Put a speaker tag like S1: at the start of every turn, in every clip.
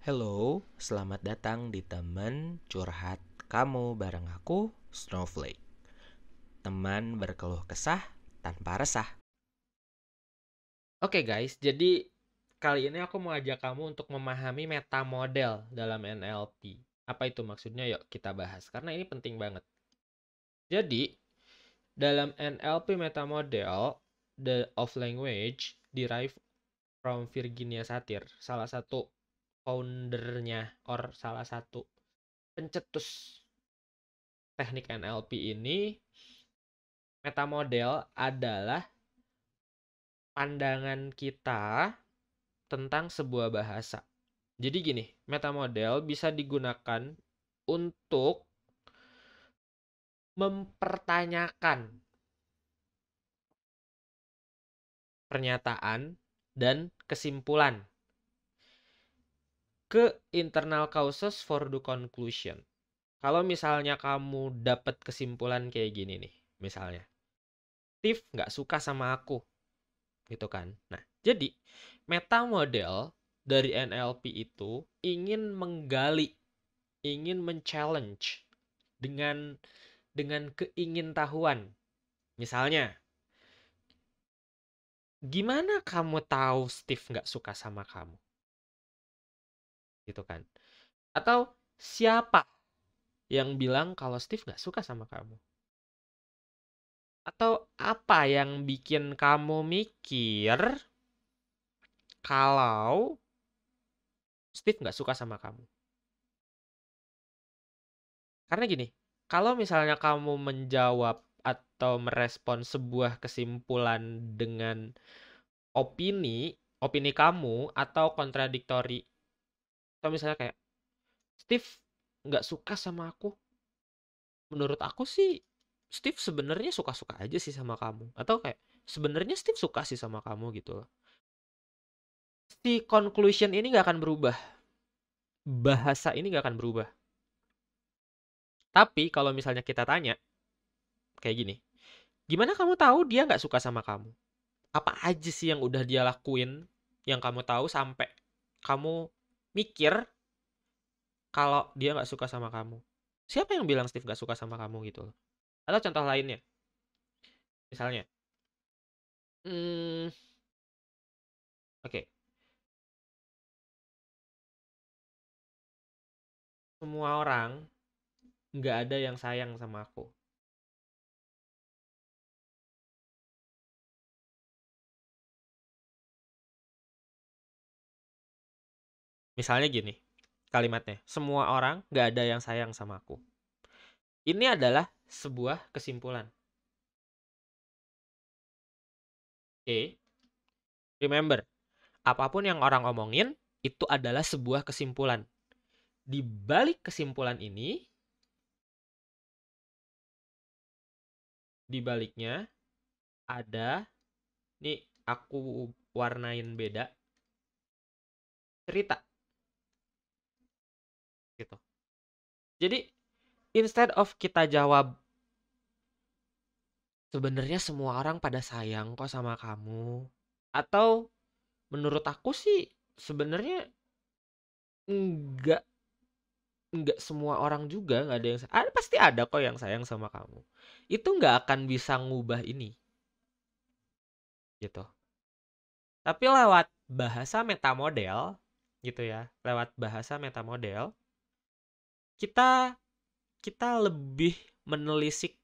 S1: Hello, selamat datang di teman curhat kamu bareng aku, Snowflake. Teman berkeluh kesah tanpa resah.
S2: Oke guys, jadi kali ini aku mau ajak kamu untuk memahami meta model dalam NLP. Apa itu maksudnya? Yuk kita bahas, karena ini penting banget. Jadi, dalam NLP meta model, the of language derived from Virginia Satir, salah satu foundernya or salah satu pencetus teknik NLP ini, meta model adalah pandangan kita tentang sebuah bahasa. Jadi gini, metamodel bisa digunakan untuk mempertanyakan pernyataan dan kesimpulan ke internal causes for the conclusion. Kalau misalnya kamu dapat kesimpulan kayak gini nih, misalnya, Steve nggak suka sama aku, gitu kan. Nah, jadi metamodel dari NLP itu ingin menggali, ingin men-challenge dengan keingintahuan. Misalnya, gimana kamu tahu Steve nggak suka sama kamu? Gitu kan. Atau siapa yang bilang kalau Steve nggak suka sama kamu? Atau apa yang bikin kamu mikir kalau Steve nggak suka sama kamu? Karena gini, kalau misalnya kamu menjawab atau merespon sebuah kesimpulan dengan opini kamu atau kontradiktori, atau misalnya kayak Steve nggak suka sama aku. Menurut aku sih Steve sebenarnya suka-suka aja sih sama kamu. Atau kayak sebenarnya Steve suka sih sama kamu gitu loh. Si conclusion ini nggak akan berubah. Bahasa ini nggak akan berubah. Tapi kalau misalnya kita tanya kayak gini, gimana kamu tahu dia nggak suka sama kamu? Apa aja sih yang udah dia lakuin yang kamu tahu sampai kamu mikir kalau dia nggak suka sama kamu? Siapa yang bilang Steve nggak suka sama kamu gitu loh? Atau contoh lainnya, misalnya, hmm, oke, semua orang nggak ada yang sayang sama aku. Misalnya gini, kalimatnya, semua orang nggak ada yang sayang sama aku. Ini adalah sebuah kesimpulan. Oke, remember, apapun yang orang omongin, itu adalah sebuah kesimpulan. Di balik kesimpulan ini, di baliknya ada, nih aku warnain beda, cerita gitu. Jadi, instead of kita jawab, sebenarnya semua orang pada sayang kok sama kamu. Atau menurut aku sih sebenarnya enggak nggak semua orang juga nggak ada yang pasti ada kok yang sayang sama kamu. Itu nggak akan bisa ngubah ini gitu. Tapi lewat bahasa metamodel gitu ya, lewat bahasa metamodel kita kita lebih menelisik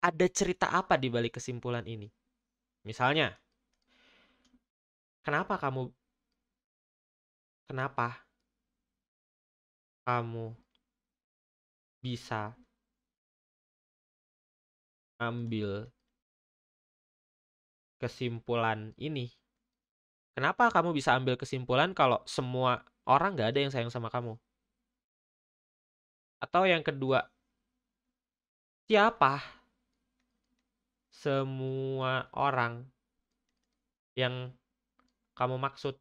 S2: ada cerita apa di balik kesimpulan ini. Misalnya, kenapa kamu kenapa kamu bisa ambil kesimpulan ini? Kenapa kamu bisa ambil kesimpulan kalau semua orang nggak ada yang sayang sama kamu? Atau yang kedua, siapa semua orang yang kamu maksud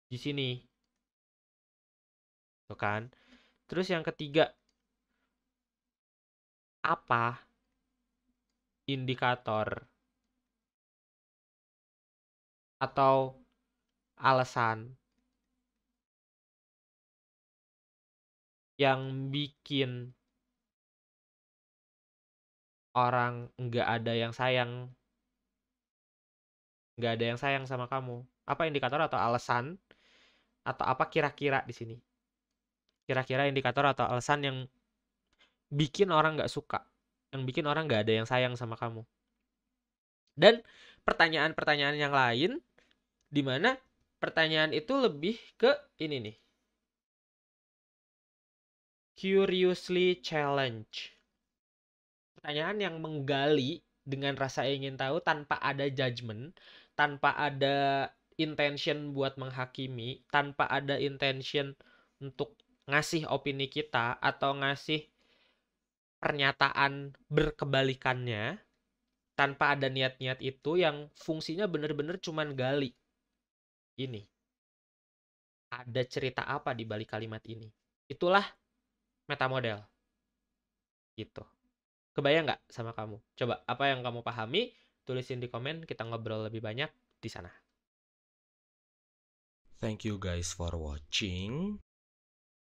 S2: di sini? Tuh kan? Terus yang ketiga, apa indikator atau alasan yang bikin orang nggak ada yang sayang sama kamu? Apa indikator atau alasan atau apa kira-kira di sini? Kira-kira indikator atau alasan yang bikin orang nggak suka, yang bikin orang nggak ada yang sayang sama kamu. Dan pertanyaan-pertanyaan yang lain, di mana pertanyaan itu lebih ke ini nih, curiously challenge. Pertanyaan yang menggali dengan rasa ingin tahu tanpa ada judgement, tanpa ada intention buat menghakimi, tanpa ada intention untuk ngasih opini kita atau ngasih pernyataan berkebalikannya, tanpa ada niat-niat itu yang fungsinya bener-bener cuman gali. Ini ada cerita apa di balik kalimat ini? Itulah metamodel gitu. Kebayang nggak sama kamu? Coba apa yang kamu pahami, tulisin di komen, kita ngobrol lebih banyak di sana.
S1: Thank you guys for watching.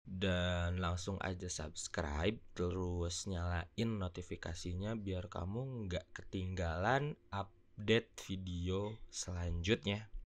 S1: Dan langsung aja subscribe, terus nyalain notifikasinya biar kamu nggak ketinggalan update video selanjutnya.